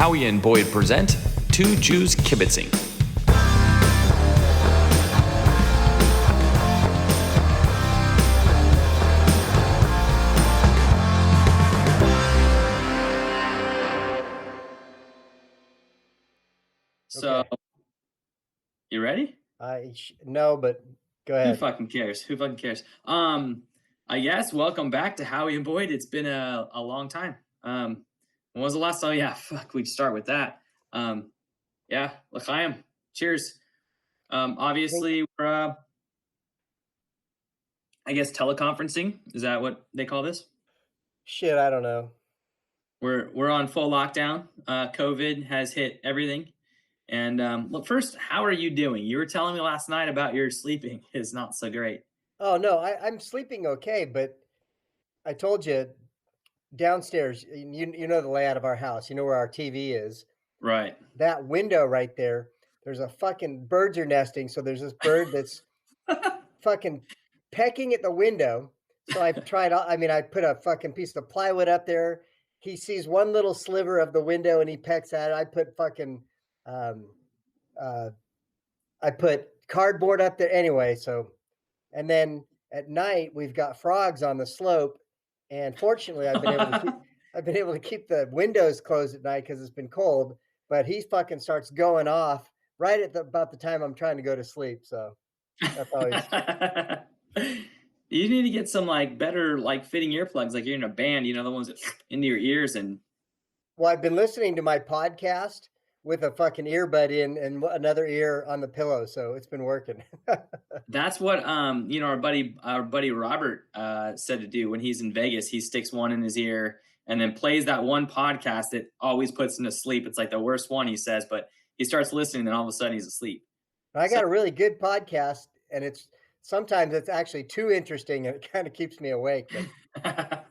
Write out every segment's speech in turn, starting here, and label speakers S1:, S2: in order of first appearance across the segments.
S1: Howie and Boyd present Two Jews Kibitzing.
S2: So, you ready?
S3: No, but go
S2: Who
S3: ahead.
S2: fucking cares? Who fucking cares? I guess welcome back to Howie and Boyd. It's been a long time. When was the last time? Yeah, fuck, we'd start with that. Yeah, l'chaim. Cheers. Obviously we're I guess teleconferencing. Is that what they call this?
S3: Shit, I don't know.
S2: We're on full lockdown. COVID has hit everything. And look, first, how are you doing? You were telling me last night about your sleeping is not so great.
S3: Oh no, I'm sleeping okay, but I told you downstairs, you know the layout of our house. You know where our TV is.
S2: Right.
S3: That window right there, there's a fucking birds are nesting. So there's this bird that's fucking pecking at the window. So I've tried, I put a fucking piece of plywood up there. He sees one little sliver of the window and he pecks at it. I put fucking, I put cardboard up there anyway. So, and then at night we've got frogs on the slope, and fortunately I've been able to keep the windows closed at night because it's been cold. But he fucking starts going off right at about the time I'm trying to go to sleep. So that's always.
S2: You need to get some better fitting earplugs, like you're in a band, you know, the ones that into your ears. And
S3: Well, I've been listening to my podcast with a fucking earbud in and another ear on the pillow, so it's been working.
S2: That's what our buddy Robert said to do when he's in Vegas. He sticks one in his ear and then plays that one podcast that always puts him to sleep. It's like the worst one, he says, but he starts listening and all of a sudden he's asleep.
S3: I got a really good podcast, and sometimes it's actually too interesting and it kind of keeps me awake. But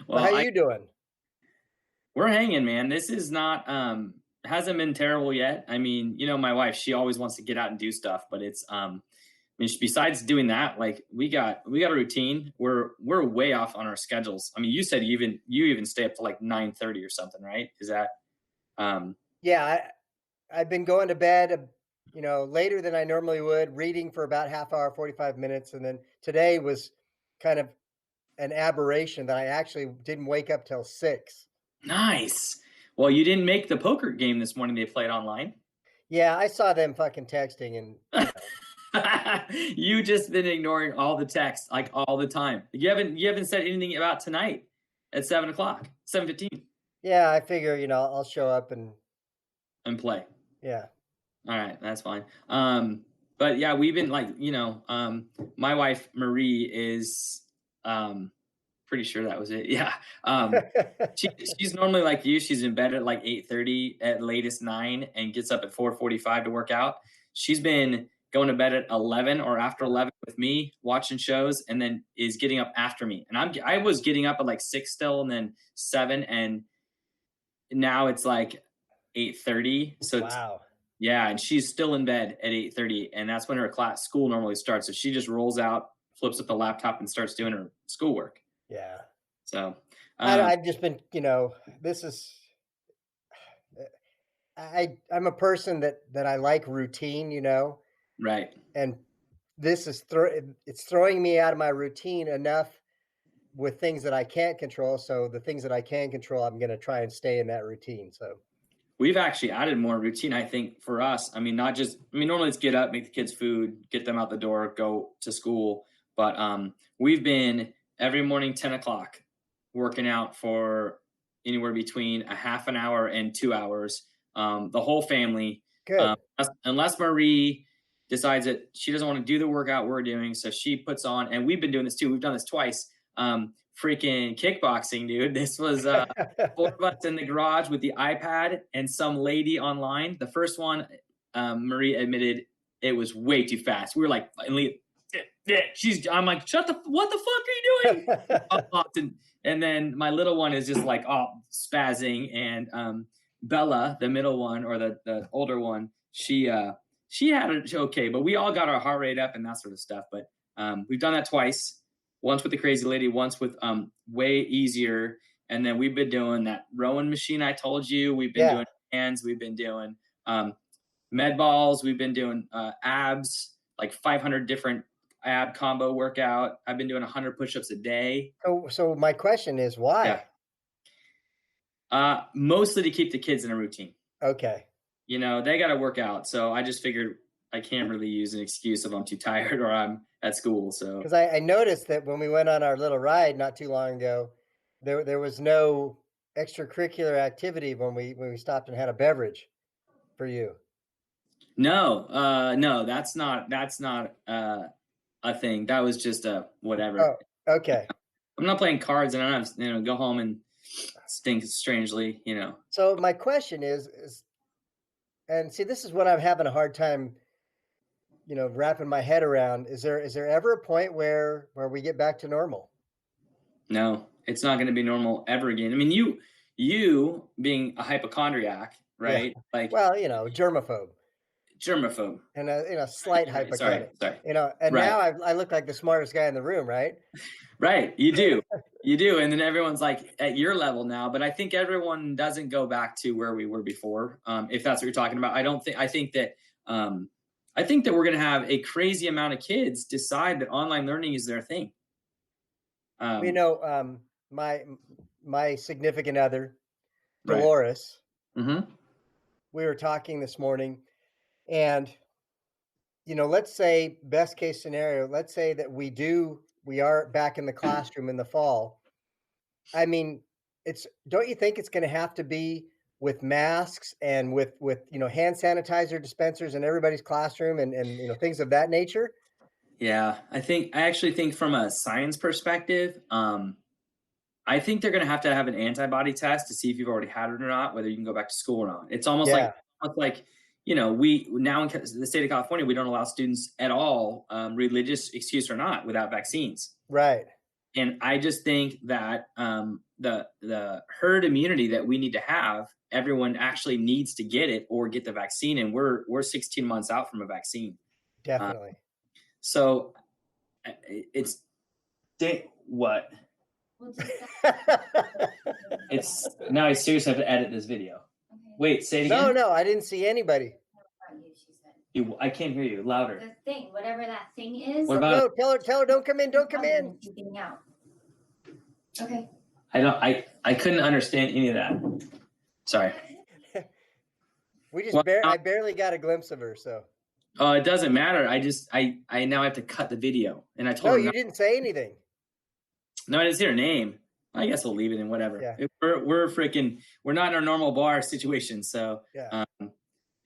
S2: Well,
S3: how are you doing?
S2: We're hanging, man. This is not hasn't been terrible yet. I mean, you know, my wife, she always wants to get out and do stuff, but it's besides doing that, we got a routine. We're way off on our schedules. I mean, you said you even stay up to 9:30 or something, right? Is that
S3: Yeah, I've been going to bed later than I normally would, reading for about half hour, 45 minutes, and then today was kind of an aberration that I actually didn't wake up till 6.
S2: Nice. Well, you didn't make the poker game this morning they played online.
S3: Yeah, I saw them fucking texting and
S2: you just been ignoring all the texts all the time. You haven't said anything about tonight at 7:15.
S3: Yeah, I figure, I'll show up and
S2: play.
S3: Yeah.
S2: All right, that's fine. But yeah, we've been my wife Marie is pretty sure that was it. Yeah. She's normally like you. She's in bed at 8:30, at latest 9, and gets up at 4:45 to work out. She's been going to bed at 11 or after 11 with me, watching shows, and then is getting up after me. And I was getting up at 6 still, and then 7, and now it's 8:30. So
S3: wow.
S2: Yeah, and she's still in bed at 8:30, and that's when her school normally starts. So she just rolls out, flips up the laptop, and starts doing her schoolwork.
S3: Yeah.
S2: So
S3: I've just been, this is. I'm a person that I like routine,
S2: Right.
S3: And this is it's throwing me out of my routine enough with things that I can't control. So the things that I can control, I'm going to try and stay in that routine. So.
S2: We've actually added more routine, I think, for us. Normally it's get up, make the kids food, get them out the door, go to school. But we've been every morning, 10 o'clock, working out for anywhere between a half an hour and 2 hours. The whole family.
S3: Good.
S2: Unless Marie decides that she doesn't want to do the workout we're doing. So she puts on, and we've been doing this too. We've done this twice. Freaking kickboxing, dude. This was 4 of us in the garage with the iPad and some lady online. The first one, Marie admitted it was way too fast. We were like, I'm like, what the fuck are you doing? And then my little one is just spazzing. And Bella, the middle one, or the older one, she had it okay, but we all got our heart rate up and that sort of stuff. But we've done that twice. Once with the crazy lady, once with way easier. And then we've been doing that rowing machine I told you. We've been doing hands. We've been doing med balls. We've been doing abs, like 500 different ab combo workout. I've been doing 100 push-ups a day.
S3: So my question is why?
S2: Mostly to keep the kids in a routine.
S3: Okay.
S2: You know, they got to work out. So I just figured I can't really use an excuse if I'm too tired or I'm at school. So
S3: because I noticed that when we went on our little ride not too long ago, there was no extracurricular activity when we stopped and had a beverage for you.
S2: No, that's not a thing. That was just a whatever.
S3: Oh, okay.
S2: I'm not playing cards and I don't have, go home and stink strangely,
S3: So my question is, and see, this is what I'm having a hard time, wrapping my head around. Is there ever a point where we get back to normal?
S2: No, it's not going to be normal ever again. I mean, you being a hypochondriac, right?
S3: Yeah.
S2: Like,
S3: well, germaphobe.
S2: And
S3: a slight hypochondriac.
S2: Sorry.
S3: And now I look like the smartest guy in the room, right?
S2: Right. You do. You do. And then everyone's like at your level now, but I think everyone doesn't go back to where we were before. If that's what you're talking about. I think that we're going to have a crazy amount of kids decide that online learning is their thing.
S3: My significant other, Dolores,
S2: right. Mm-hmm.
S3: We were talking this morning, and let's say best case scenario, let's say that we are back in the classroom in the fall. I mean, don't you think it's going to have to be with masks and with hand sanitizer dispensers in everybody's classroom and things of that nature?
S2: Yeah, I actually think from a science perspective, I think they're going to have an antibody test to see if you've already had it or not, whether you can go back to school or not. It's almost like we now in the state of California, we don't allow students at all, religious excuse or not, without vaccines.
S3: Right.
S2: And I just think that the herd immunity that we need to have, everyone actually needs to get it or get the vaccine. And we're 16 months out from a vaccine.
S3: Definitely.
S2: So it's what? It's now I seriously have to edit this video. Okay. Wait, say it again.
S3: No, I didn't see anybody.
S2: I can't hear you. Louder.
S4: The thing, whatever that thing is.
S2: What about?
S3: No, tell her, don't come in.
S4: She's getting out. Okay.
S2: I couldn't understand any of that. Sorry.
S3: I barely got a glimpse of her, so.
S2: Oh, it doesn't matter. I now have to cut the video, and I told her.
S3: No, you didn't say anything.
S2: No, I didn't see her name. I guess we'll leave it in whatever.
S3: Yeah.
S2: We're not in our normal bar situation, so.
S3: Yeah.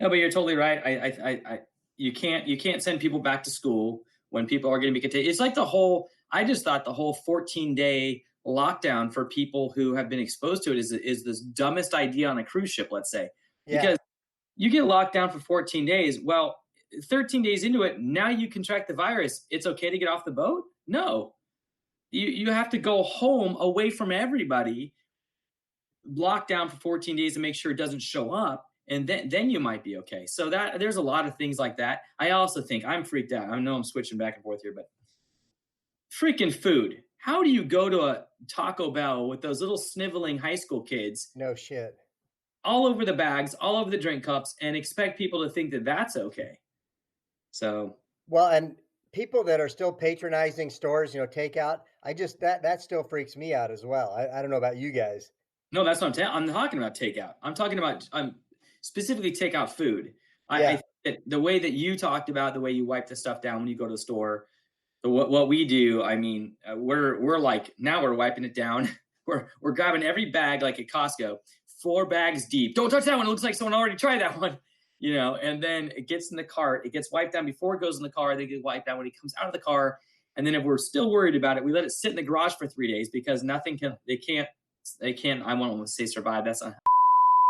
S2: No, but you're totally right. You can't send people back to school when people are going to be contagious. It's like I just thought the whole 14-day lockdown for people who have been exposed to it is this dumbest idea on a cruise ship, let's say.
S3: Yeah.
S2: Because you get locked down for 14 days. Well, 13 days into it, now you contract the virus. It's okay to get off the boat? No. You have to go home away from everybody, lock down for 14 days to make sure it doesn't show up. And then you might be okay. So there's a lot of things like that. I also think I'm freaked out. I know I'm switching back and forth here, but freaking food. How do you go to a Taco Bell with those little sniveling high school kids?
S3: No shit.
S2: All over the bags, all over the drink cups, and expect people to think that that's okay. So.
S3: Well, and people that are still patronizing stores, takeout, that still freaks me out as well. I don't know about you guys.
S2: No, that's what I'm talking about takeout. I'm talking about specifically takeout food.
S3: Yeah.
S2: I think that the way that you talked about the way you wipe the stuff down when you go to the store, what we do, I mean, we're like, now we're wiping it down. We're grabbing every bag like at Costco, 4 bags deep. Don't touch that one. It looks like someone already tried that one, and then it gets in the cart. It gets wiped down before it goes in the car. They get wiped down when it comes out of the car. And then if we're still worried about it, we let it sit in the garage for 3 days because they can't, I won't want to say survive. That's not.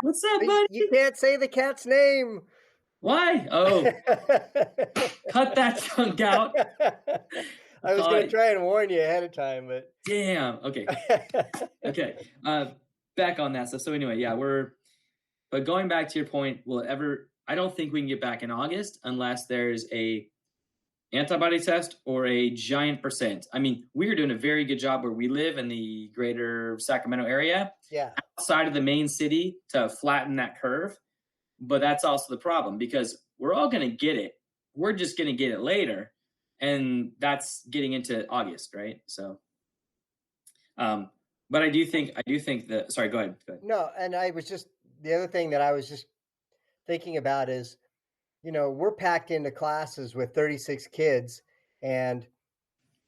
S2: What's up, buddy?
S3: You can't say the cat's name.
S2: Why? Oh, cut that chunk out.
S3: I was going to try and warn you ahead of time, but.
S2: Damn. Okay. Okay. Back on that stuff. So anyway, yeah, but going back to your point, I don't think we can get back in August unless there's a antibody test or a giant percent. I mean, we are doing a very good job where we live in the greater Sacramento area,
S3: Yeah.
S2: outside of the main city, to flatten that curve. But that's also the problem, because we're all going to get it. We're just going to get it later. And that's getting into August, right? So, but I do think that, sorry, go ahead.
S3: No, and the other thing that I was just thinking about is, we're packed into classes with 36 kids, and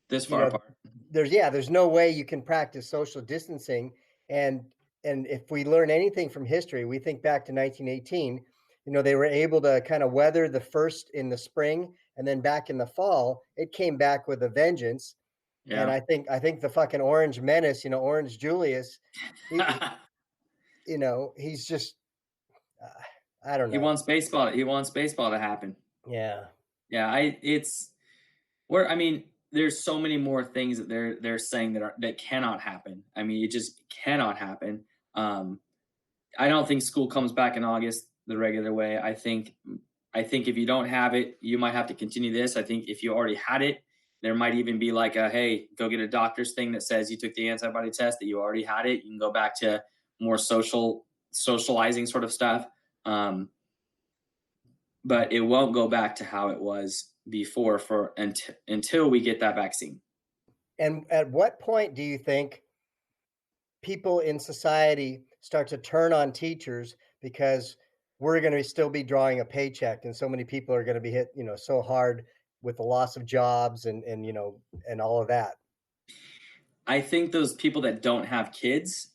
S2: This far apart.
S3: there's no way you can practice social distancing. And if we learn anything from history, we think back to 1918, they were able to kind of weather the first in the spring, and then back in the fall, it came back with a vengeance.
S2: Yeah.
S3: And I think the fucking Orange Menace, Orange Julius, he's just, I don't know.
S2: He wants baseball to happen.
S3: Yeah.
S2: Yeah. There's so many more things that they're saying that cannot happen. I mean, it just cannot happen. I don't think school comes back in August the regular way. I think if you don't have it, you might have to continue this. I think if you already had it, there might even be like hey, go get a doctor's thing that says you took the antibody test, that you already had it. You can go back to more socializing sort of stuff. But it won't go back to how it was before until we get that vaccine.
S3: And at what point do you think people in society start to turn on teachers, because we're going to still be drawing a paycheck, and so many people are going to be hit, so hard with the loss of jobs and all of that?
S2: I think those people that don't have kids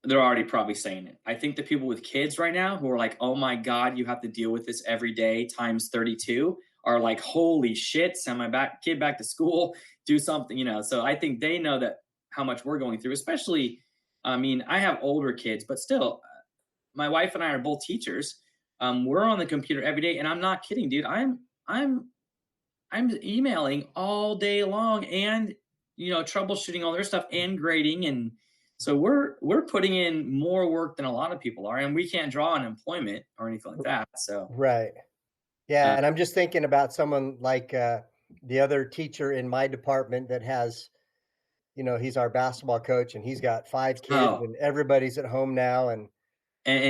S2: they're already probably saying it. I think the people with kids right now who are like, oh my God, you have to deal with this every day times 32, are like, holy shit, send my kid back to school, do something, So I think they know that how much we're going through, especially, I have older kids, but still, my wife and I are both teachers. We're on the computer every day, and I'm not kidding, dude. I'm emailing all day long, and troubleshooting all their stuff and grading, and so we're putting in more work than a lot of people are, and we can't draw unemployment or anything like that. So
S3: right, yeah, and I'm just thinking about someone like the other teacher in my department that has, he's our basketball coach, and he's got 5 kids, and everybody's at home now, and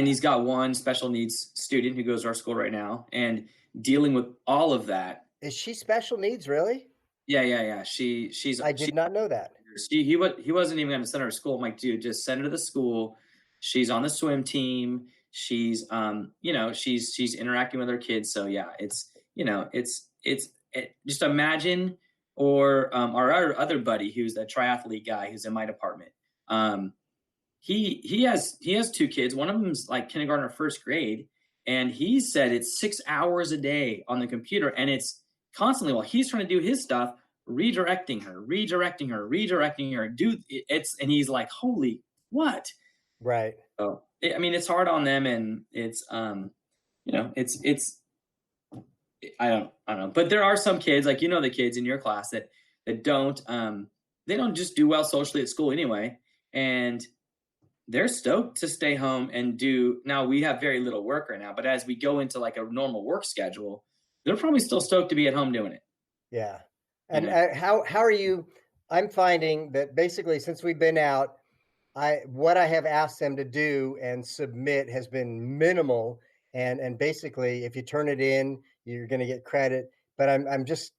S2: he's got one special needs student who goes to our school right now, and dealing with all of that.
S3: Is she special needs, really?
S2: Yeah. She's.
S3: I did not know that.
S2: He wasn't even going to send her to school. I'm like, dude, just send her to the school. She's on the swim team. She's she's interacting with her kids. So yeah, it's just imagine. Or our other buddy, who's a triathlete guy, who's in my department. He has 2 kids. One of them's like kindergarten or first grade, and he said it's 6 hours a day on the computer, and it's constantly while he's trying to do his stuff, redirecting her, and he's like, holy what?
S3: Right.
S2: So it's hard on them, and it's I don't know, but there are some kids, like the kids in your class that don't they don't just do well socially at school anyway, and they're stoked to stay home and do. Now we have very little work right now, but as we go into like a normal work schedule, they're probably still stoked to be at home doing it.
S3: Yeah. And how are you? I'm finding that basically since we've been out, what I have asked them to do and submit has been minimal. And basically, if you turn it in, you're going to get credit. But I'm just,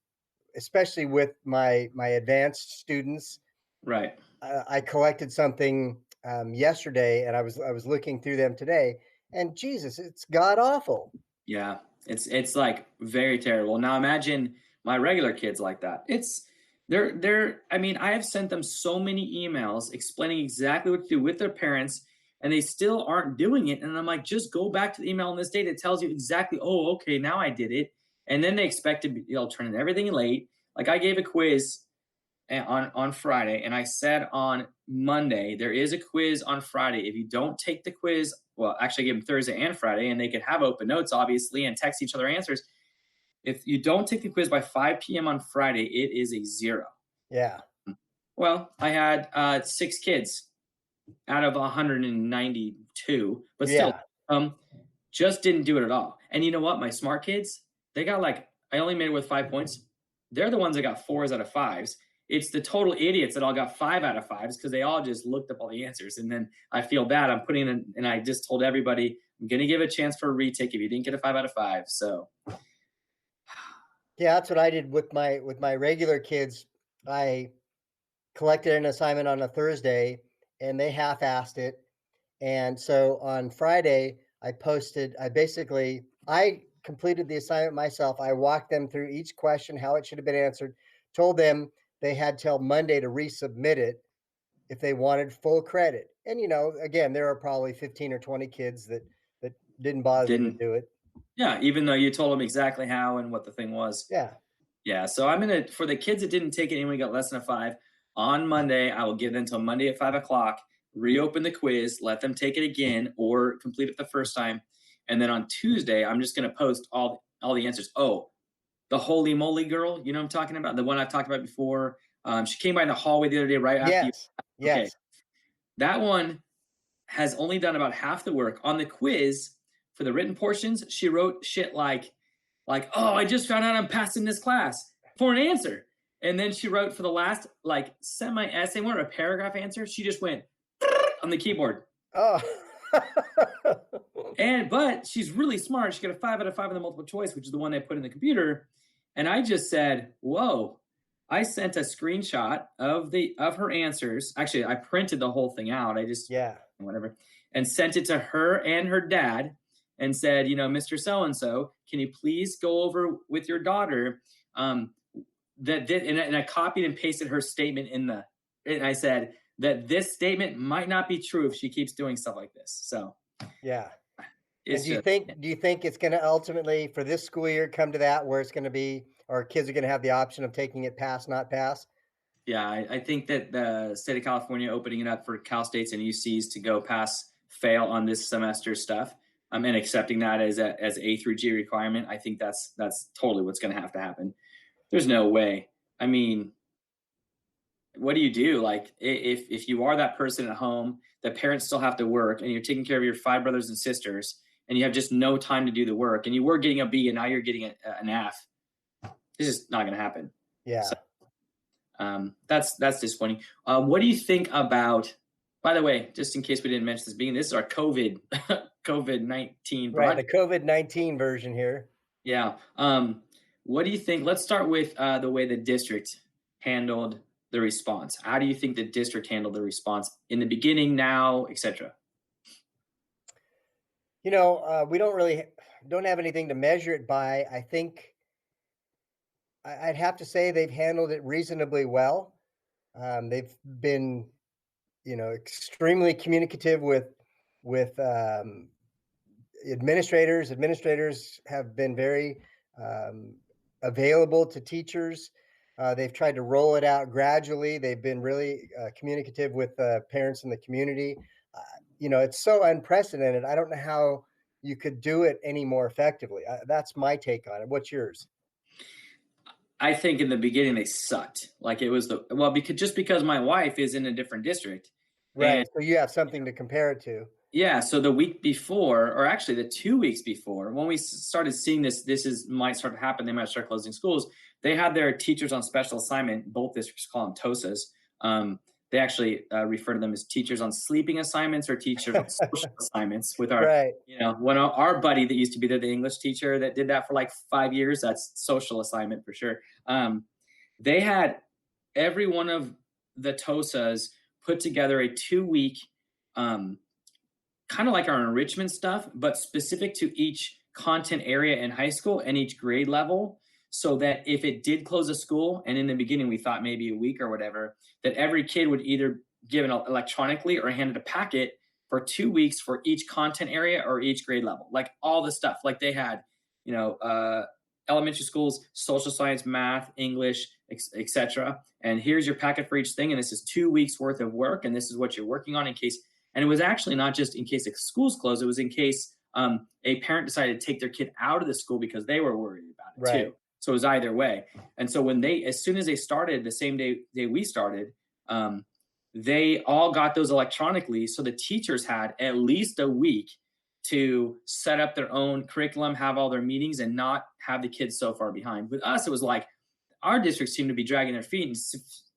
S3: especially with my advanced students,
S2: right?
S3: I collected something yesterday, and I was looking through them today, and Jesus, it's god awful.
S2: Yeah, it's like very terrible. Now imagine my regular kids like that. I have sent them so many emails explaining exactly what to do with their parents, and they still aren't doing it. And I'm like, just go back to the email on this date. It tells you exactly, oh, okay, now I did it. And then they expect to turn in everything late. Like I gave a quiz on Friday, and I said on Monday, there is a quiz on Friday. If you don't take the quiz, well, actually I gave them Thursday and Friday, and they could have open notes, obviously, and text each other answers. If you don't take the quiz by 5 p.m. on Friday, it is a 0.
S3: Yeah.
S2: Well, I had 6 kids out of 192, but still, just didn't do it at all. And you know what? My smart kids, they got like I only made it with 5 points. They're the ones that got 4s out of 5s. It's the total idiots that all got 5 out of 5s because they all just looked up all the answers. And then I feel bad. I'm putting in, and I just told everybody, I'm going to give a chance for a retake if you didn't get a 5 out of 5. So
S3: Yeah, that's what I did with my regular kids. I collected an assignment on a Thursday and they half-assed it. And so on Friday, I completed the assignment myself. I walked them through each question, how it should have been answered, told them they had till Monday to resubmit it if they wanted full credit. And, again, there are probably 15 or 20 kids that didn't bother to do it.
S2: Yeah, even though you told them exactly how and what the thing was.
S3: Yeah.
S2: Yeah, so I'm going to, for the kids that didn't take it and we got less than a 5, on Monday, I will give them until Monday at 5 o'clock, reopen the quiz, let them take it again or complete it the first time. And then on Tuesday, I'm just going to post all the answers. Oh, the holy moly girl, you know what I'm talking about? The one I've talked about before. She came by in the hallway the other day right after
S3: Yes.
S2: you. Okay. That one has only done about half the work. On the quiz, for the written portions, she wrote shit like, oh, I just found out I'm passing this class for an answer. And then she wrote for the last semi-essay one or a paragraph answer, she just went on the keyboard.
S3: Oh.
S2: But she's really smart. She got a 5 out of 5 on the multiple choice, which is the one they put in the computer. And I just said, whoa. I sent a screenshot of her answers. Actually, I printed the whole thing out. Whatever, and sent it to her and her dad and said, Mr. So-and-so, can you please go over with your daughter and I copied and pasted her statement and I said that this statement might not be true if she keeps doing stuff like this. So
S3: yeah. Do you think it's going to ultimately for this school year come to that where it's going to be, or kids are going to have the option of taking it pass, not pass? Yeah,
S2: I think that the state of California opening it up for Cal States and UCs to go pass, fail on this semester stuff, and accepting that as A through G requirement, I think that's totally what's going to happen. There's no way. I mean, what do you do? Like, if you are that person at home, the parents still have to work, and you're taking care of your 5 brothers and sisters, and you have just no time to do the work, and you were getting a B, and now you're getting an F. It's just not going to happen.
S3: Yeah.
S2: So, that's disappointing. What do you think about? By the way, just in case we didn't mention this, this is our COVID-19.
S3: Right, the COVID-19 version here.
S2: Yeah. What do you think? Let's start with the way the district handled the response. How do you think the district handled the response in the beginning, now, etc.?
S3: We don't have anything to measure it by. I think I'd have to say they've handled it reasonably well. They've been, extremely communicative with administrators. Administrators have been very available to teachers. They've tried to roll it out gradually. They've been really communicative with parents in the community. It's so unprecedented. I don't know how you could do it any more effectively. That's my take on it. What's yours?
S2: I think in the beginning they sucked. Like it was because my wife is in a different district.
S3: Right. So you have something to compare it to.
S2: Yeah. So the week before, or actually the 2 weeks before, when we started seeing might start to happen, they might start closing schools. They had their teachers on special assignment. Both districts call them TOSAs. They actually refer to them as teachers on sleeping assignments or teachers on social assignments with our,
S3: right.
S2: Our buddy that used to be there, the English teacher that did that for like 5 years, that's social assignment for sure. They had every one of the TOSAs put together a 2-week, kind of like our enrichment stuff, but specific to each content area in high school and each grade level. So that if it did close a school, and in the beginning we thought maybe a week or whatever, that every kid would either give it electronically or handed a packet for 2 weeks for each content area or each grade level, like all the stuff. Like they had, elementary schools, social science, math, English, etc. And here's your packet for each thing, and this is 2 weeks worth of work, and this is what you're working on in case. And it was actually not just in case the schools closed; it was in case a parent decided to take their kid out of the school because they were worried about it too. So it was either way. And so as soon as they started, the same day we started, they all got those electronically. So the teachers had at least a week to set up their own curriculum, have all their meetings, and not have the kids so far behind. With us, it was like our districts seem to be dragging their feet and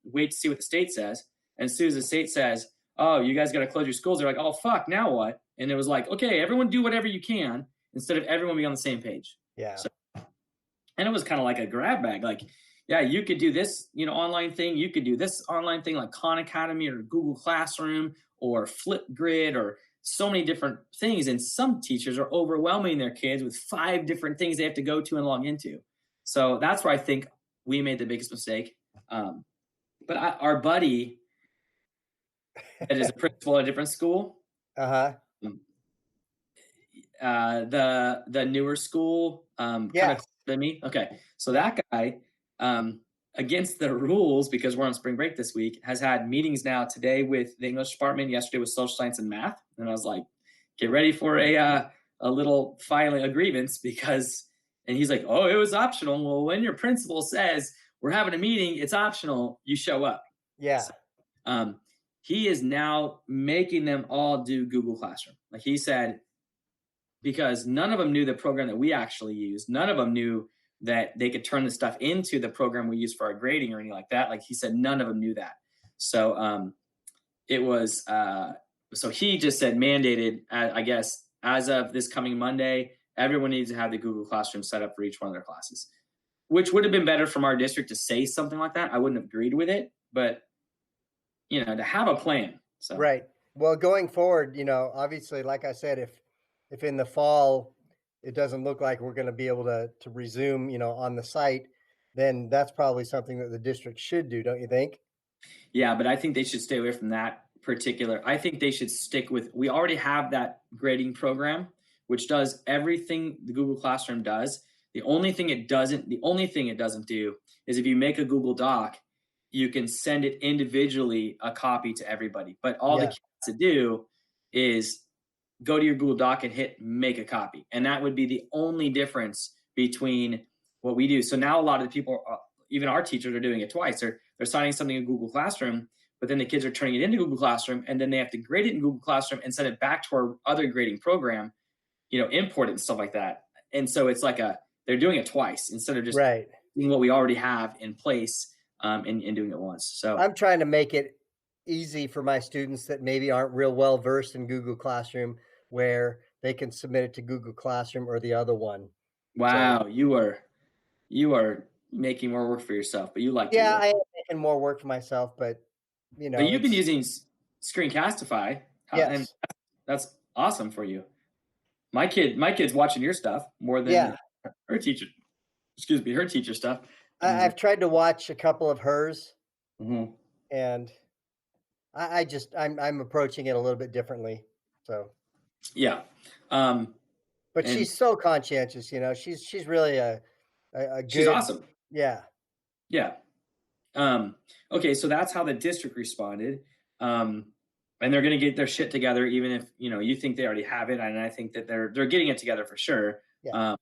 S2: wait to see what the state says. And as soon as the state says, oh, you guys got to close your schools, they're like, oh, fuck, now what? And it was like, okay, everyone do whatever you can instead of everyone being on the same page.
S3: Yeah.
S2: So, and it was kind of like a grab bag. Like, yeah, you could do this, online thing. You could do this online thing like Khan Academy or Google Classroom or Flipgrid or so many different things. And some teachers are overwhelming their kids with 5 different things they have to go to and log into. So that's where I think we made the biggest mistake. But our buddy that is a principal at a different school,
S3: Uh-huh.
S2: the newer school, kind of than me. Okay. So that guy, against the rules, because we're on spring break this week, has had meetings now today with the English department, yesterday with social science and math. And I was like, get ready for a little filing a grievance and he's like, oh, it was optional. Well, when your principal says we're having a meeting, it's optional, you show up.
S3: Yeah.
S2: So, he is now making them all do Google Classroom. Like he said, because none of them knew the program that we actually use. None of them knew that they could turn the stuff into the program we use for our grading or anything like that. Like he said, none of them knew that. So it was, so he just said mandated, I guess, as of this coming Monday, everyone needs to have the Google Classroom set up for each one of their classes, which would have been better from our district to say something like that. I wouldn't have agreed with it, but to have a plan. So
S3: Right. Well, going forward, obviously, like I said, if in the fall it doesn't look like we're going to be able to resume, on the site, then that's probably something that the district should do, don't you think?
S2: Yeah, but I think they should stay away from that particular. I think they should stick with, we already have that grading program, which does everything the Google Classroom does. The only thing it doesn't do is if you make a Google Doc, you can send it individually, a copy to everybody. But all the kids have to do is go to your Google Doc and hit make a copy. And that would be the only difference between what we do. So now a lot of the people, even our teachers, are doing it twice. They're signing something in Google Classroom, but then the kids are turning it into Google Classroom, and then they have to grade it in Google Classroom and send it back to our other grading program, import it and stuff like that. And so it's like they're doing it twice instead of just doing what we already have in place and doing it once. So
S3: I'm trying to make it easy for my students that maybe aren't real well versed in Google Classroom, where they can submit it to Google Classroom or the other one.
S2: Wow, so, you are making more work for yourself, but you like
S3: I am making more work for myself, but
S2: But you've been using Screencastify.
S3: Yes.
S2: And that's awesome for you. My kid's watching your stuff more than her teacher stuff.
S3: I've tried to watch a couple of hers,
S2: mm-hmm.
S3: and I'm approaching it a little bit differently. So
S2: yeah,
S3: but she's so conscientious. She's really a good.
S2: She's awesome.
S3: Yeah.
S2: Yeah. Okay, so that's how the district responded, and they're going to get their shit together, even if you think they already have it, and I think that they're getting it together for sure.
S3: Yeah.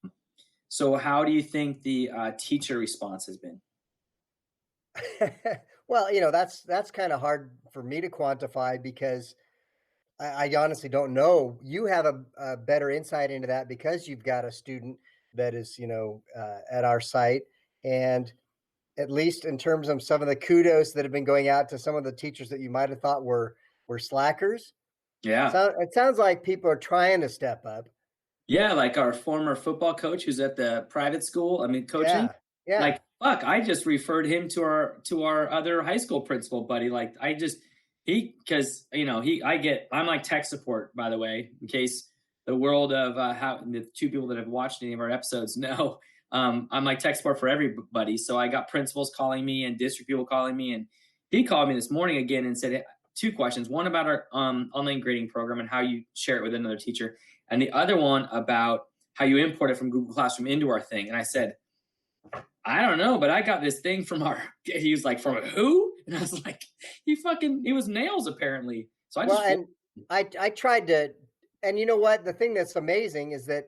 S2: So how do you think the teacher response has been?
S3: Well, that's kind of hard for me to quantify because I honestly don't know. You have a better insight into that because you've got a student that is, at our site, and at least in terms of some of the kudos that have been going out to some of the teachers that you might have thought were slackers.
S2: Yeah.
S3: So it sounds like people are trying to step up.
S2: Yeah, like our former football coach who's at the private school. Coaching.
S3: Yeah.
S2: Like, fuck, I just referred him to our other high school principal buddy. Like, I'm like tech support, by the way, in case the world of how the 2 people that have watched any of our episodes know. I'm like tech support for everybody. So I got principals calling me and district people calling me, and he called me this morning again and said 2 questions. One about our online grading program and how you share it with another teacher, and the other one about how you import it from Google Classroom into our thing. And I said, I don't know, but I got this thing from he was like, from who? And I was like, he was nails apparently. So
S3: I tried to, and you know what? The thing that's amazing is that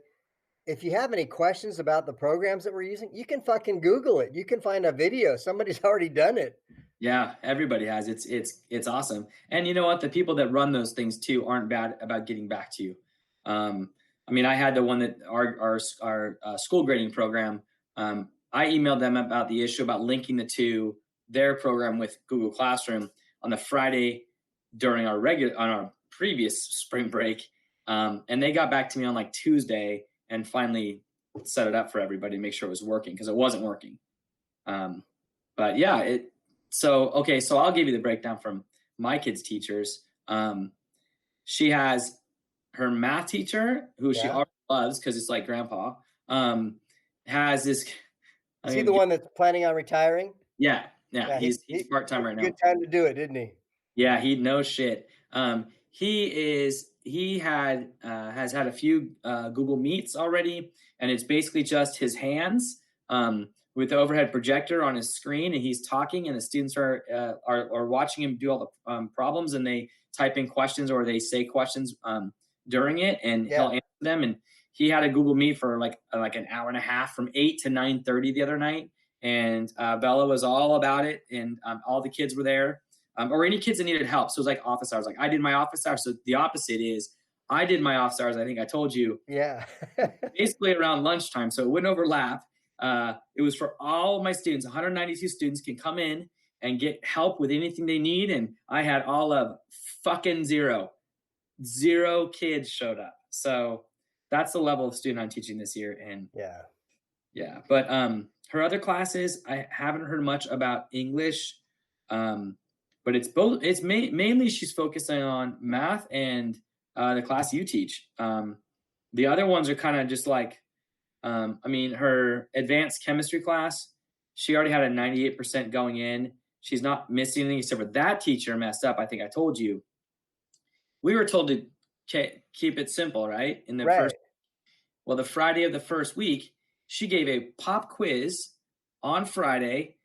S3: if you have any questions about the programs that we're using, you can fucking Google it. You can find a video. Somebody's already done it.
S2: Yeah, everybody has. It's awesome. And you know what? The people that run those things too aren't bad about getting back to you. I mean, I had the one that our school grading program. I emailed them about the issue about linking the two their program with Google Classroom on the Friday during our previous spring break, and they got back to me on like Tuesday and finally set it up for everybody to make sure it was working because it wasn't working. But yeah, so I'll give you the breakdown from my kids' teachers. She has her math teacher, who she already loves because it's like grandpa, has this.
S3: Is he the one that's planning on retiring?
S2: Yeah. He's part-time right now.
S3: Good time to do it, didn't he?
S2: Yeah, he knows shit. He has had a few Google Meets already, and it's basically just his hands with the overhead projector on his screen, and he's talking, and the students are watching him do all the problems, and they type in questions or they say questions during it, and he'll answer them. And he had a Google Meet for like an hour and a half from 8 to 9:30 the other night, and Bella was all about it, and all the kids were there. Or any kids that needed help. So it was like office hours. Like I did my office hours. So the opposite is I did my office hours. I think I told you.
S3: Yeah.
S2: Basically around lunchtime. So it wouldn't overlap. It was for all of my students. 192 students can come in and get help with anything they need. And I had all of fucking zero kids showed up. So that's the level of student I'm teaching this year. And yeah. But her other classes, I haven't heard much about English. But it's both. It's mainly she's focusing on math and the class you teach. The other ones are kind of just like, I mean, her advanced chemistry class, she already had a 98% going in. She's not missing anything except for that teacher messed up. I think I told you. We were told to keep it simple, right? In the first, well, the Friday of the first week, she gave a pop quiz on Friday.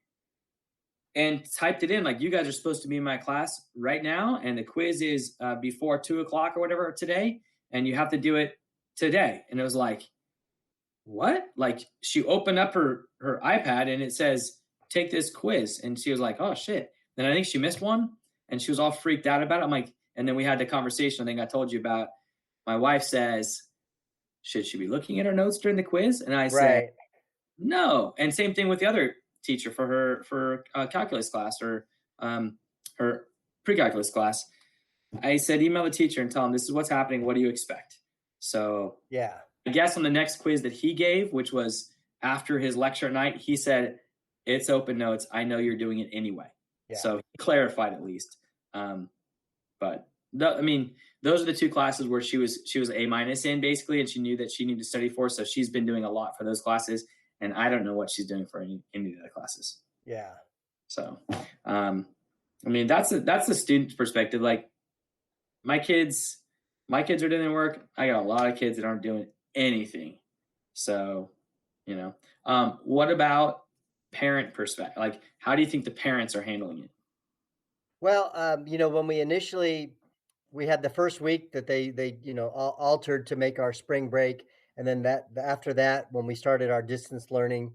S2: And typed it in like, you guys are supposed to be in my class right now. And the quiz is before 2:00 or whatever today. And you have to do it today. And it was like, what? Like she opened up her iPad and it says, take this quiz. And she was like, oh shit. Then I think she missed one and she was all freaked out about it. I'm like, and then we had the conversation I think I told you about. My wife says, should she be looking at her notes during the quiz? And I said, no. And same thing with the other teacher for calculus class or her pre-calculus class. I said, email the teacher and tell him this is what's happening. What do you expect? So I guess on the next quiz that he gave, which was after his lecture at night, he said, it's open notes. I know you're doing it anyway. So he clarified at least. But I mean, those are the two classes where she was A- in basically, and she knew that she needed to study for. So she's been doing a lot for those classes. And I don't know what she's doing for any of the other classes. So, I mean, that's the student's perspective. Like my kids are doing their work. I got a lot of kids that aren't doing anything. So, what about parent perspective? Like, how do you think the parents are handling it?
S3: Well, when we had the first week that they altered to make our spring break. And then after that, when we started our distance learning,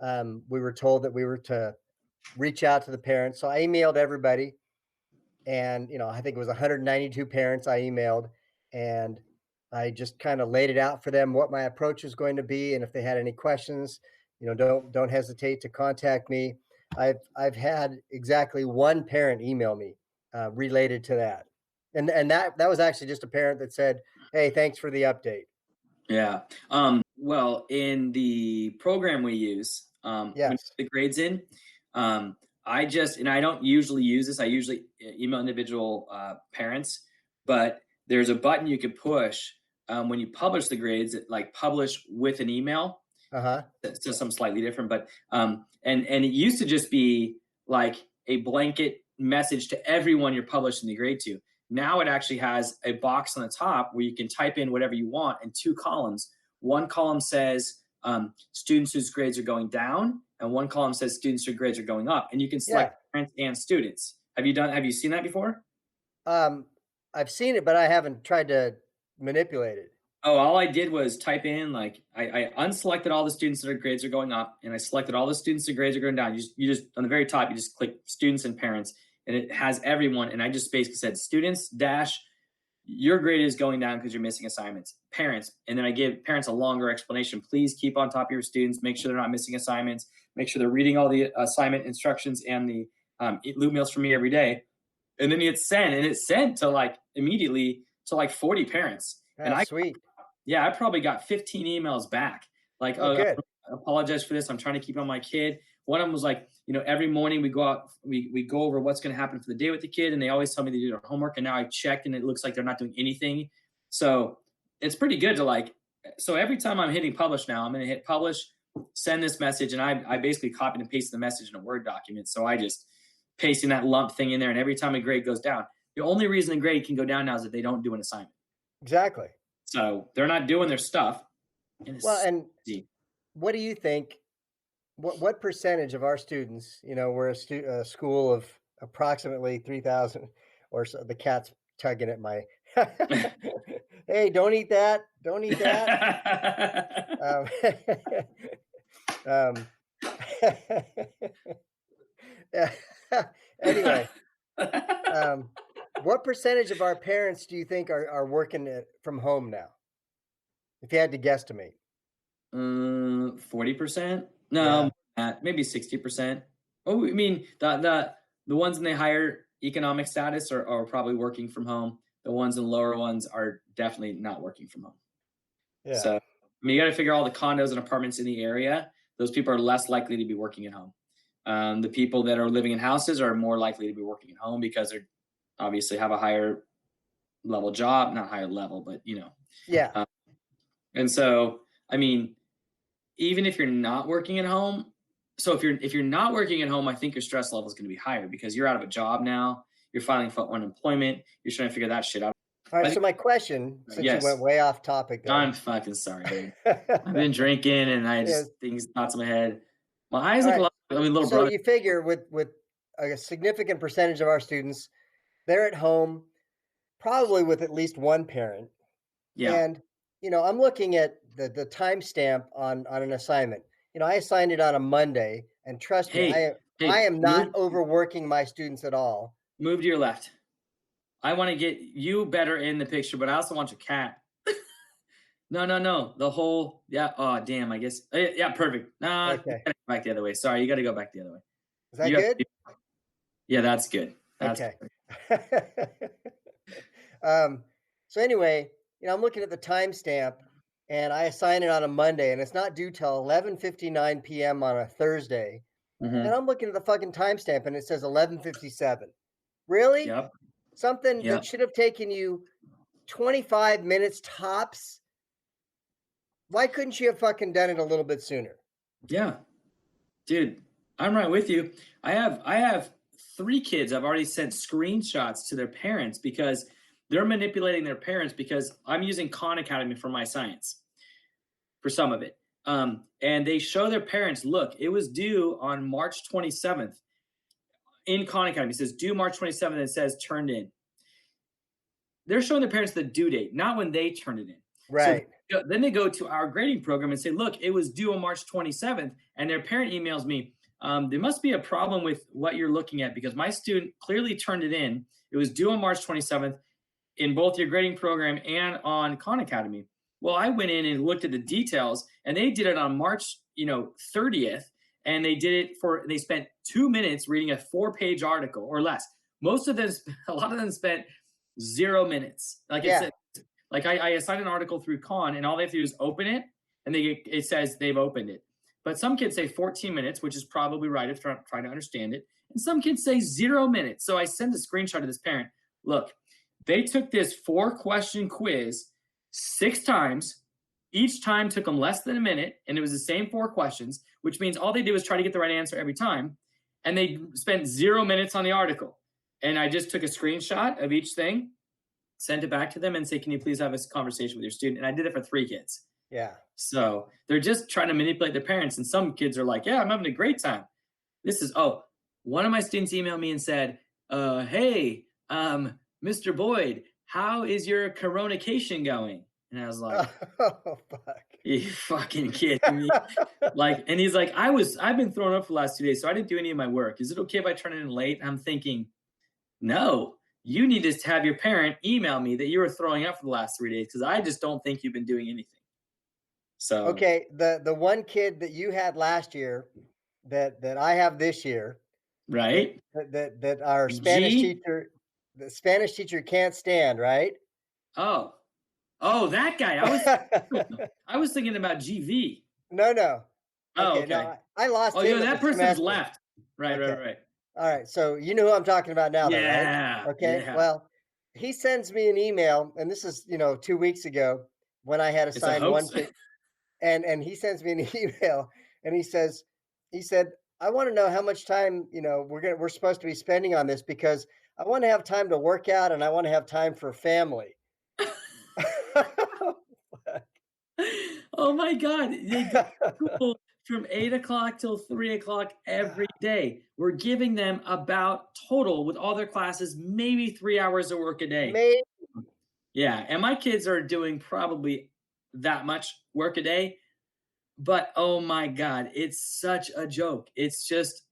S3: we were told that we were to reach out to the parents. So I emailed everybody, and I think it was 192 parents I emailed, and I just kind of laid it out for them what my approach was going to be, and if they had any questions, don't hesitate to contact me. I've had exactly one parent email me related to that, and that was actually just a parent that said, "Hey, thanks for the update."
S2: Yeah. Well, in the program we use, when the grades in, I don't usually use this. I usually email individual parents, but there's a button you can push when you publish the grades, like publish with an email. So something slightly different, but and it used to just be like a blanket message to everyone you're publishing the grade to. Now it actually has a box on the top where you can type in whatever you want in two columns. One column says students whose grades are going down, and one column says students whose grades are going up. And you can select parents and students. Have you seen that before?
S3: I've seen it, but I haven't tried to manipulate it.
S2: Oh, all I did was type in, like, I unselected all the students that their grades are going up, and I selected all the students that grades are going down. You just on the very top, you just click students and parents, and it has everyone. And I just basically said students dash your grade is going down because you're missing assignments. Parents, and then I give parents a longer explanation. Please keep on top of your students. Make sure they're not missing assignments. Make sure they're reading all the assignment instructions and the eat loot meals from me every day. And then it's sent, and it's sent to like immediately to like 40 parents. And
S3: Sweet.
S2: I probably got 15 emails back. Like,
S3: good.
S2: I apologize for this. I'm trying to keep on my kid. One of them was like, every morning we go out, we go over what's going to happen for the day with the kid. And they always tell me they do their homework. And now I checked and it looks like they're not doing anything. So it's pretty good to so every time I'm hitting publish now, I'm going to hit publish, send this message. And I basically copied and pasted the message in a Word document. So I just pasting that lump thing in there. And every time a grade goes down, the only reason a grade can go down now is if they don't do an assignment.
S3: Exactly.
S2: So they're not doing their stuff.
S3: And what do you think? What percentage of our students, we're a school of approximately 3,000 or so. The cat's tugging at my, hey, don't eat that. Don't eat that. Anyway, what percentage of our parents do you think are working from home now? If you had to guesstimate.
S2: 40%? No, maybe 60%. Oh, I mean, the ones in the higher economic status are probably working from home. The ones in lower ones are definitely not working from home.
S3: Yeah.
S2: So, you got to figure all the condos and apartments in the area. Those people are less likely to be working at home. The people that are living in houses are more likely to be working at home because they're obviously have a higher level job, not higher level, but
S3: Yeah.
S2: And so, even if you're not working at home, so if you're not working at home, I think your stress level is going to be higher because you're out of a job now. You're filing for unemployment. You're trying to figure that shit out.
S3: All right. So my question, since you went way off topic, there,
S2: I'm fucking sorry, dude. I've been drinking and I just thoughts in my head. My eyes look a lot. Little
S3: so
S2: brother.
S3: You figure with a significant percentage of our students, they're at home, probably with at least one parent.
S2: Yeah.
S3: And I'm looking at the timestamp on an assignment. I assigned it on a Monday, and trust me, I am not overworking my students at all.
S2: Move to your left. I want to get you better in the picture, but I also want your cat. No. The whole, oh, damn, I guess. Yeah, perfect. Nah,
S3: okay.
S2: Back the other way. Sorry, you got to go back the other way.
S3: Is that good?
S2: Yeah, that's good. That's
S3: okay. So anyway, I'm looking at the timestamp, and I assign it on a Monday, and it's not due till 11:59 p.m. on a Thursday.
S2: Mm-hmm.
S3: And I'm looking at the fucking timestamp, and it says 11:57. Really?
S2: Yep.
S3: Something that should have taken you 25 minutes tops. Why couldn't you have fucking done it a little bit sooner?
S2: Yeah, dude, I'm right with you. I have 3 kids. I've already sent screenshots to their parents because they're manipulating their parents because I'm using Khan Academy for my science for some of it. And they show their parents, look, it was due on March 27th in Khan Academy. It says due March 27th and it says turned in. They're showing their parents the due date, not when they turned it in.
S3: Right.
S2: So then they go to our grading program and say, look, it was due on March 27th. And their parent emails me, there must be a problem with what you're looking at because my student clearly turned it in. It was due on March 27th in both your grading program and on Khan Academy. Well, I went in and looked at the details and they did it on March, 30th. And they did it they spent 2 minutes reading a 4-page article or less. A lot of them spent 0 minutes. I assigned an article through Khan and all they have to do is open it and it says they've opened it. But some kids say 14 minutes, which is probably right if they're trying to understand it. And some kids say 0 minutes. So I send a screenshot to this parent. Look, they took this 4-question quiz 6 times. Each time took them less than a minute, and it was the same 4 questions, which means all they did was try to get the right answer every time. And they spent 0 minutes on the article. And I just took a screenshot of each thing, sent it back to them and say, can you please have a conversation with your student? And I did it for 3 kids.
S3: Yeah.
S2: So they're just trying to manipulate their parents. And some kids are like, yeah, I'm having a great time. One of my students emailed me and said, hey, Mr. Boyd, how is your coronication going? And I was like,
S3: oh, fuck.
S2: You fucking kidding me? And he's like, I've been thrown up for the last 2 days, so I didn't do any of my work. Is it okay if I turn it in late? I'm thinking, no, you need to have your parent email me that you were throwing up for the last 3 days because I just don't think you've been doing anything. So
S3: Okay, the one kid that you had last year that I have this year,
S2: right,
S3: that our Spanish
S2: G.
S3: teacher can't stand, right?
S2: Oh, that guy. I was thinking about GV.
S3: No.
S2: Oh,
S3: Okay,
S2: okay.
S3: no, I lost
S2: Oh,
S3: him
S2: that
S3: at the
S2: person's
S3: semester.
S2: left. Right,
S3: Okay.
S2: right.
S3: All right, so you know who I'm talking about now, though, right?
S2: Yeah.
S3: Okay,
S2: Yeah.
S3: well, he sends me an email, and this is 2 weeks ago when I had
S2: It's a
S3: assigned one
S2: hoax.
S3: kid, and he sends me an email, and he said, I want to know how much time we're supposed to be spending on this because I want to have time to work out and I want to have time for family.
S2: Oh my God. They go to school from 8 o'clock till 3 o'clock every day. We're giving them about total with all their classes, maybe 3 hours of work a day.
S3: Maybe.
S2: Yeah. And my kids are doing probably that much work a day. But oh my God, it's such a joke. It's just,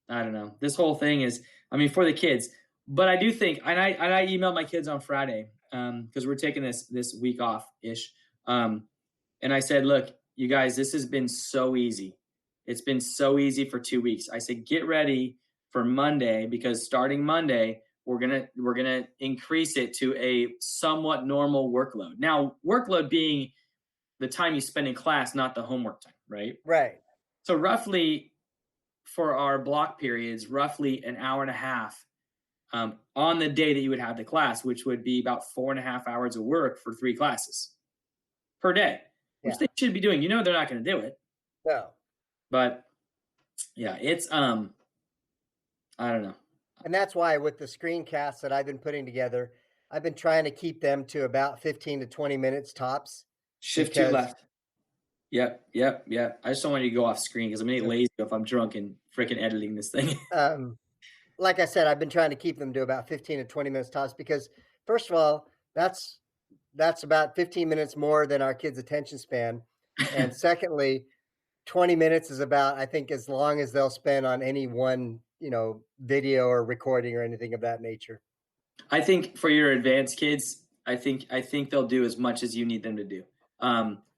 S2: I don't know. This whole thing is, I mean, for the kids. But I do think, and I emailed my kids on Friday because we're taking this week off ish. And I said, look, you guys, this has been so easy. It's been so easy for 2 weeks. I said, get ready for Monday because starting Monday, we're gonna increase it to a somewhat normal workload. Now, workload being the time you spend in class, not the homework time, right?
S3: Right.
S2: So roughly for our block periods, roughly an hour and a half on the day that you would have the class, which would be about 4.5 hours of work for 3 classes per day, which they should be doing. You know, they're not going to do it.
S3: No.
S2: But yeah, it's I don't know.
S3: And that's why with the screencasts that I've been putting together, I've been trying to keep them to about 15 to 20 minutes tops.
S2: Shift 2 left. Yep. I just don't want you to go off screen because I'm gonna get lazy if I'm drunk and freaking editing this thing.
S3: Like I said, I've been trying to keep them to about 15 to 20 minutes tops because first of all, that's about 15 minutes more than our kids' attention span. And secondly, 20 minutes is about, I think, as long as they'll spend on any one, video or recording or anything of that nature.
S2: I think for your advanced kids, I think they'll do as much as you need them to do.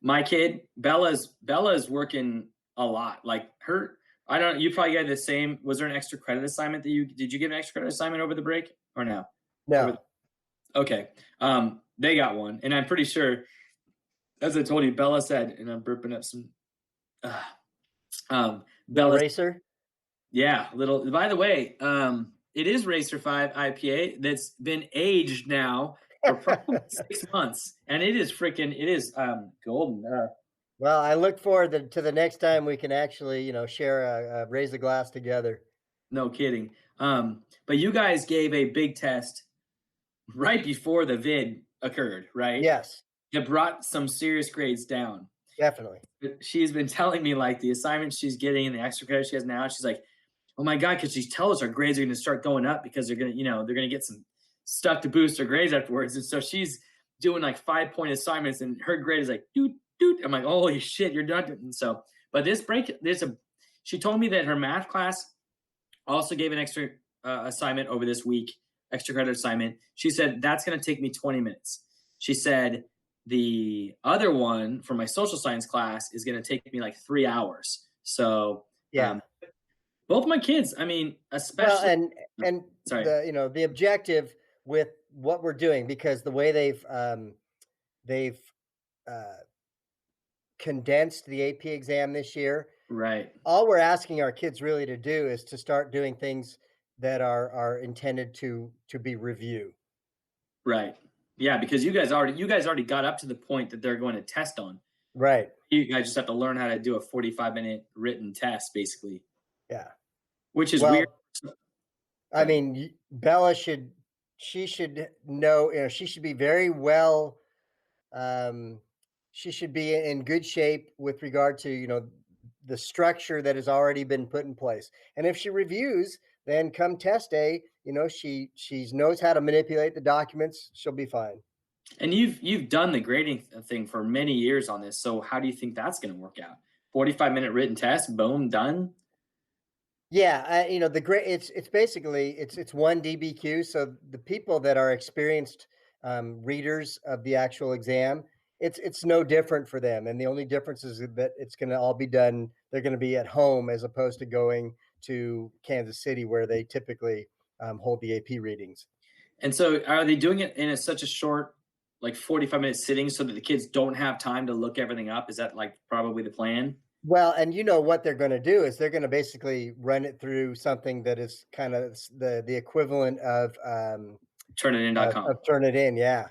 S2: My kid, Bella's working a lot. Like her, I don't. You probably got the same. Was there an extra credit assignment did you get an extra credit assignment over the break or no?
S3: No.
S2: Okay. They got one, and I'm pretty sure, as I told you, Bella said, and I'm burping up some. Bella
S3: Racer.
S2: Yeah, little. By the way, it is Racer 5 IPA that's been aged now for probably 6 months, and it is golden.
S3: Well, I look forward to the next time we can actually, share raise a glass together.
S2: No kidding. But you guys gave a big test right before the vid occurred, right?
S3: Yes.
S2: It brought some serious grades down.
S3: Definitely.
S2: But she's been telling me like the assignments she's getting and the extra credit she has now. She's like, oh my God, because she tells us our grades are going to start going up because they're going to get some stuff to boost their grades afterwards. And so she's doing like 5-point assignments and her grade is like, doot. I'm like, holy shit, you're done. And so, but she told me that her math class also gave an extra assignment over this week, extra credit assignment. She said, that's going to take me 20 minutes. She said, the other one for my social science class is going to take me like 3 hours. So
S3: yeah.
S2: Both my kids, I mean, especially.
S3: Well, and the objective with what we're doing, because the way they've condensed the AP exam this year,
S2: right?
S3: All we're asking our kids really to do is to start doing things that are intended to be review.
S2: Right. Yeah, because you guys already got up to the point that they're going to test on.
S3: Right.
S2: You guys just have to learn how to do a 45-minute written test, basically.
S3: Yeah.
S2: Which is weird.
S3: I mean, Bella should know, she should be very well, she should be in good shape with regard to, the structure that has already been put in place. And if she reviews, then come test day, she knows how to manipulate the documents. She'll be fine.
S2: And you've done the grading thing for many years on this. So how do you think that's going to work out? 45-minute written test, boom, done.
S3: Yeah, the great it's basically it's one DBQ. So the people that are experienced readers of the actual exam, it's no different for them. And the only difference is that it's going to all be done. They're going to be at home as opposed to going to Kansas City where they typically hold the AP readings.
S2: And so are they doing it in such a short, like 45-minute sitting so that the kids don't have time to look everything up? Is that like probably the plan?
S3: Well, and what they're going to do is they're going to basically run it through something that is kind of the equivalent of
S2: Turnitin.com.
S3: Turnitin, yeah.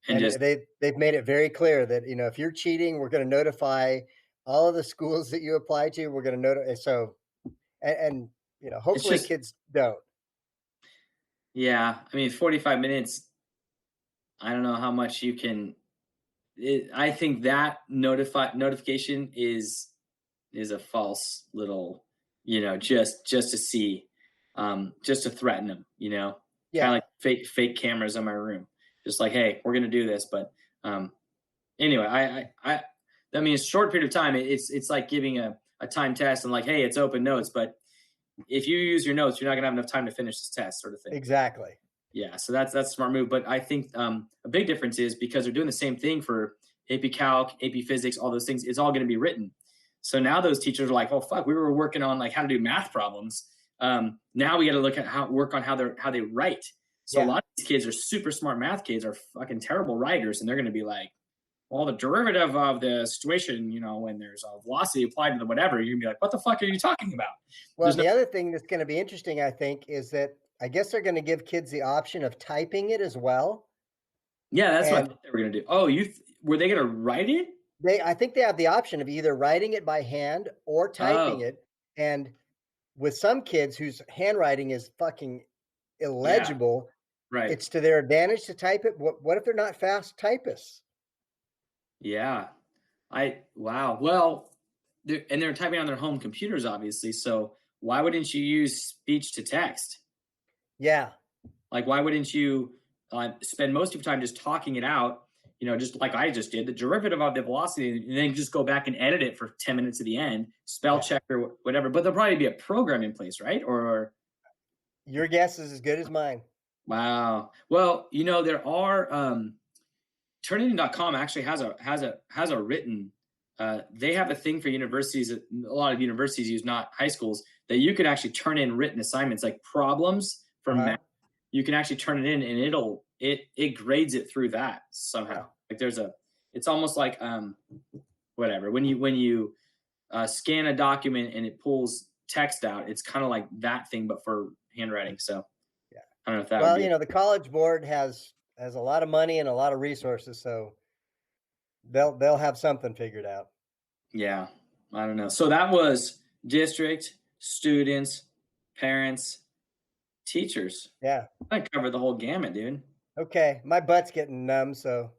S2: And
S3: And
S2: just
S3: they've made it very clear that if you're cheating, we're going to notify all of the schools that you apply to. We're going to notify. So, and hopefully
S2: just-
S3: kids don't.
S2: yeah, I mean 45 minutes. I don't know how much you can. I think that notification is a false little, just to see, just to threaten them, kind
S3: Yeah.
S2: of like fake cameras in my room, just like, hey, we're gonna do this. But anyway, I mean, a short period of time, it's like giving a time test and like, hey, it's open notes, but if you use your notes, you're not gonna have enough time to finish this test, sort of thing.
S3: Exactly.
S2: Yeah, so that's a smart move. But I think a big difference is because they're doing the same thing for AP Calc, AP Physics, all those things. It's all going to be written. So now those teachers are like, oh fuck, we were working on like how to do math problems. Now we got to look at how they write. So
S3: Yeah.
S2: a lot of these kids are super smart math kids are fucking terrible writers, and they're going to be like, well, the derivative of the situation, when there's a velocity applied to the whatever, you're gonna be like, what the fuck are you talking about?
S3: Well, the other thing that's going to be interesting, I think, is that I guess they're going to give kids the option of typing it as well.
S2: Yeah, that's what I thought they were gonna do. Oh, were they gonna write it?
S3: I think they have the option of either writing it by hand or typing it. And with some kids whose handwriting is fucking illegible,
S2: Right.
S3: it's to their advantage to type it. What if they're not fast typists?
S2: Yeah. Wow. Well, they're typing on their home computers, obviously. So why wouldn't you use speech to text?
S3: Yeah.
S2: Like, why wouldn't you spend most of your time just talking it out? Just like I just did, the derivative of the velocity, and then just go back and edit it for 10 minutes at the end, spell check or whatever. But there'll probably be a program in place, right? Or
S3: your guess is as good as mine.
S2: Wow. Well, there are Turnitin.com actually has a written. They have a thing for universities. A lot of universities use, not high schools, that you could actually turn in written assignments like problems for math. You can actually turn it in, and it grades it through that somehow. Like it's almost like whatever. When you scan a document and it pulls text out, it's kind of like that thing, but for handwriting. So yeah, I don't know if that.
S3: Well, the College Board has a lot of money and a lot of resources, so they'll have something figured out.
S2: Yeah, I don't know. So that was district, students, parents, teachers.
S3: Yeah,
S2: I covered the whole gamut, dude.
S3: Okay, my butt's getting numb, so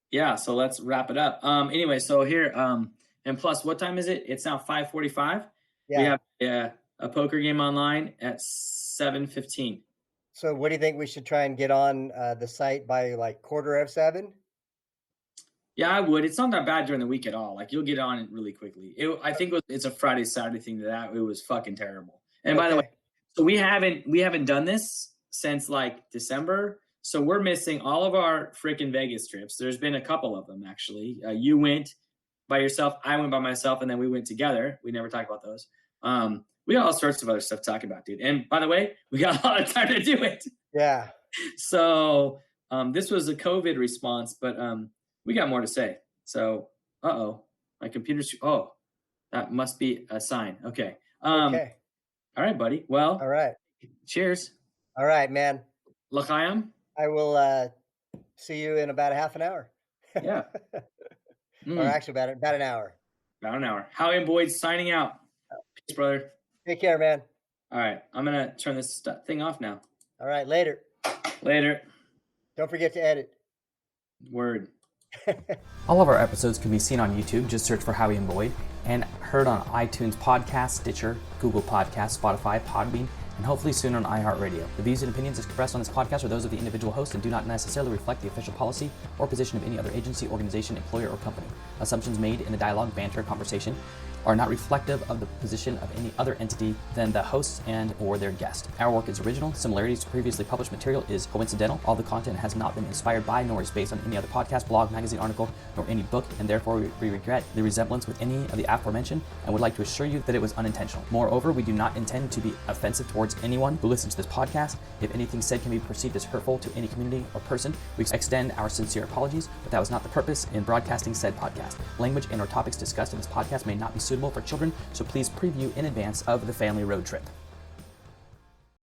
S2: yeah. So let's wrap it up. Anyway, so here, and plus, what time is it? It's now 5:45.
S3: Yeah.
S2: We have a poker game online at 7:15.
S3: So what do you think we should try and get on the site by like 6:45?
S2: Yeah, I would. It's not that bad during the week at all. Like, you'll get on it really quickly. I think it's a Friday, Saturday thing that it was fucking terrible. And by the way, so we haven't done this since like December. So we're missing all of our freaking Vegas trips. There's been a couple of them actually. You went by yourself, I went by myself, and then we went together. We never talked about those. We got all sorts of other stuff to talk about, dude. And by the way, we got a lot of time to do it.
S3: Yeah.
S2: So this was a COVID response, but we got more to say. So, my computer's. Oh, that must be a sign. Okay.
S3: Okay.
S2: All right, buddy. Well.
S3: All right.
S2: Cheers.
S3: All right, man.
S2: L'chaim.
S3: I will see you in about a half an hour.
S2: Yeah.
S3: Or actually about an hour.
S2: About an hour. Howie and Boyd signing out. Peace, brother.
S3: Take care, man.
S2: All right. I'm going to turn this thing off now.
S3: All right. Later.
S2: Later.
S3: Don't forget to edit.
S2: Word.
S1: All of our episodes can be seen on YouTube. Just search for Howie and Boyd, and heard on iTunes Podcast, Stitcher, Google Podcast, Spotify, Podbean, and hopefully soon on iHeartRadio. The views and opinions expressed on this podcast are those of the individual host and do not necessarily reflect the official policy or position of any other agency, organization, employer, or company. Assumptions made in the dialogue, banter, conversation are not reflective of the position of any other entity than the hosts and or their guest. Our work is original. Similarities to previously published material is coincidental. All the content has not been inspired by nor is based on any other podcast, blog, magazine, article, nor any book, and therefore we regret the resemblance with any of the aforementioned and would like to assure you that it was unintentional. Moreover, we do not intend to be offensive towards anyone who listens to this podcast. If anything said can be perceived as hurtful to any community or person, we extend our sincere apologies, but that was not the purpose in broadcasting said podcast. Language and or topics discussed in this podcast may not be suitable for children, so please preview in advance of the family road trip.